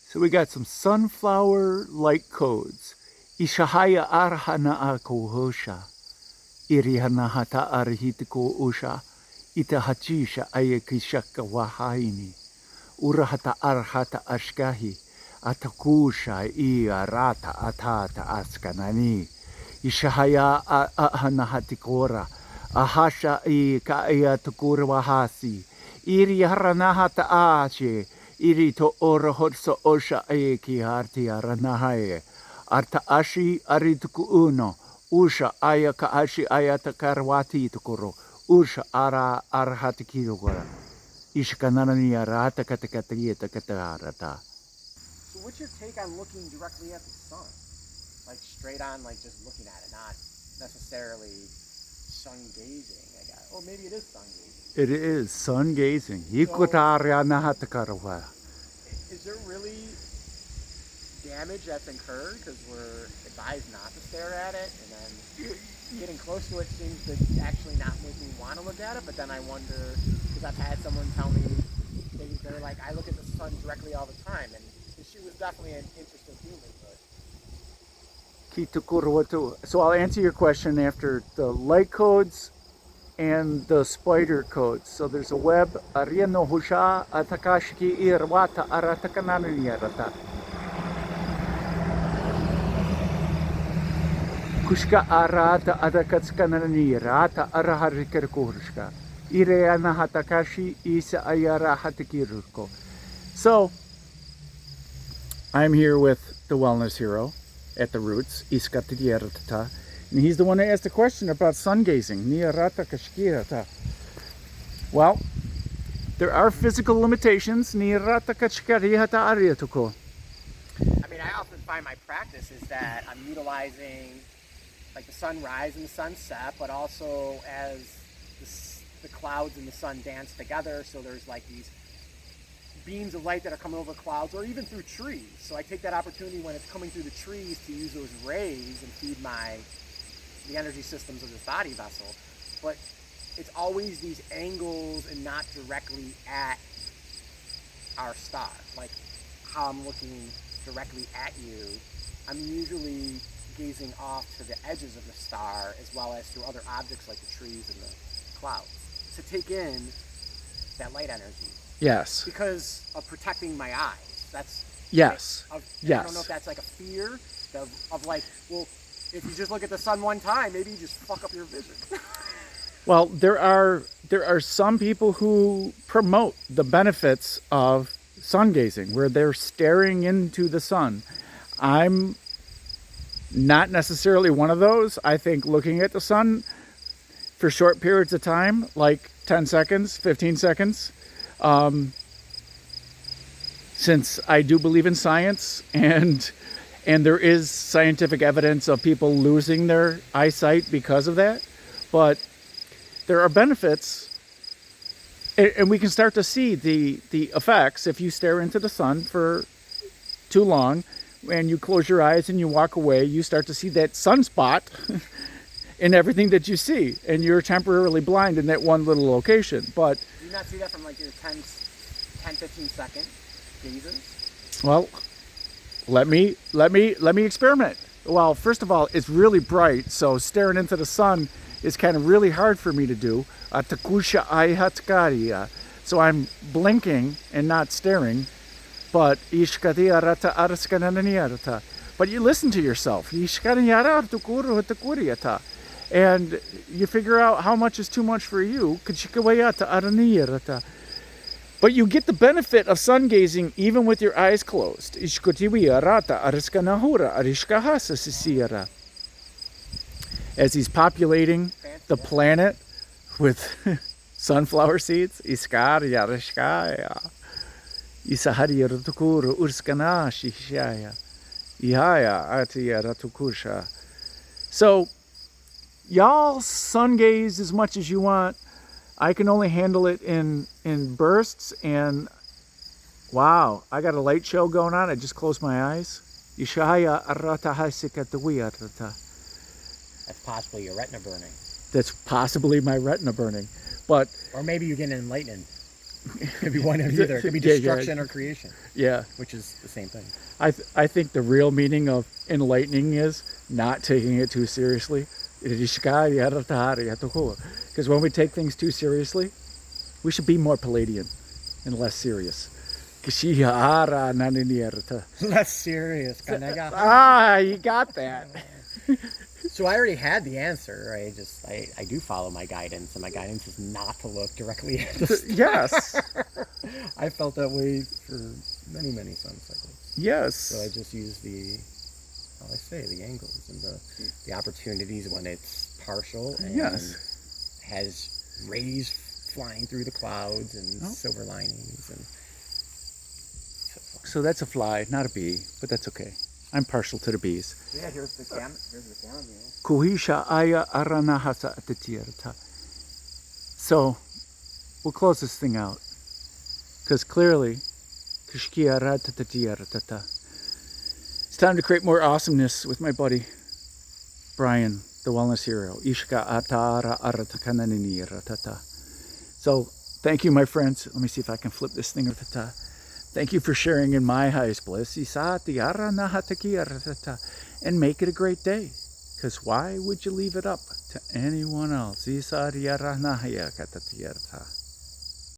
So we got some sunflower light codes. Ishahaya arhana ako hosha. Irihana hata arhitiko usha. Ita hachisha ayakishaka wahaini. Urahata arhata ashkahi. Atakusha I arata atata askanani. Ishahaya ahanahatikora. Ahasha I kaayatukura wahasi. Iri haranahata ache. Iri to orahotso osha eki harti aranahaye. Arta ashi arituku uno. Usha ayaka ashi ayata karwati tukuro. Usha ara arhatikirugora. Ishkananani arata katakatayeta kataharata. So what's your take on looking directly at the sun? Like straight on, like just looking at it, not necessarily sun gazing, I guess. Or maybe it is sun gazing. It is sun gazing. Is there really damage that's incurred because we're advised not to stare at it, and then getting close to it seems to actually not make me want to look at it? But then I wonder, because I've had someone tell me they're like, I look at the sun directly all the time, and she was definitely an interesting human. But so I'll answer your question after the light codes and the spider codes. So there's a web, Ariano Husha, Atakashiki Irwata, Aratakananirata. Kushka Arata, Adakatskananirata, Araharikirkushka. Ireana Hatakashi, Isa Ayara Hatakirko. So, I'm here with the wellness hero at the roots, Iskatiyarata. And he's the one that asked the question about sun gazing. Well, there are physical limitations. I mean, I often find my practice is that I'm utilizing like the sunrise and the sunset, but also as the clouds and the sun dance together. So there's like these beams of light that are coming over clouds, or even through trees. So I take that opportunity when it's coming through the trees to use those rays and feed the energy systems of this body vessel. But it's always these angles and not directly at our star. Like how I'm looking directly at you, I'm usually gazing off to the edges of the star as well as through other objects like the trees and the clouds to take in that light energy. Yes. Because of protecting my eyes. That's yes. Yes. I don't know if that's like a fear of like, well, if you just look at the sun one time, maybe you just fuck up your vision. Well, there are some people who promote the benefits of sun gazing, where they're staring into the sun. I'm not necessarily one of those. I think looking at the sun for short periods of time, like 10 seconds, 15 seconds, since I do believe in science, and there is scientific evidence of people losing their eyesight because of that, but there are benefits, and we can start to see the effects if you stare into the sun for too long, and you close your eyes and you walk away. You start to see that sunspot in everything that you see, and you're temporarily blind in that one little location. But do you not see that from like your 10-15 second gazes? Well, let me experiment. Well, first of all, it's really bright, so staring into the sun is kind of really hard for me to do. So I'm blinking and not staring. But you listen to yourself. And you figure out how much is too much for you. But you get the benefit of sun gazing even with your eyes closed. As he's populating the planet with sunflower seeds. So, y'all sun gaze as much as you want. I can only handle it in bursts, and wow, I got a light show going on. I just closed my eyes. That's possibly your retina burning. That's possibly my retina burning. But or maybe you get enlightened. It could be one or the other. It could be destruction or creation. Yeah. Which is the same thing. I think the real meaning of enlightening is not taking it too seriously. Because when we take things too seriously, we should be more Palladian and less serious. Less serious. You got that. So I already had the answer. I do follow my guidance, and my guidance is not to look directly at the stars. Yes. I felt that way for many, many sun cycles. Yes. So I just use the angles and the opportunities when it's partial and has rays flying through the clouds and silver linings and. So that's a fly, not a bee, but that's okay. I'm partial to the bees. Yeah, here's the chamomile. So we'll close this thing out. Because clearly, it's time to create more awesomeness with my buddy, Brian, the wellness hero. So thank you, my friends. Let me see if I can flip this thing. Thank you for sharing in my highest bliss. And make it a great day. Because why would you leave it up to anyone else?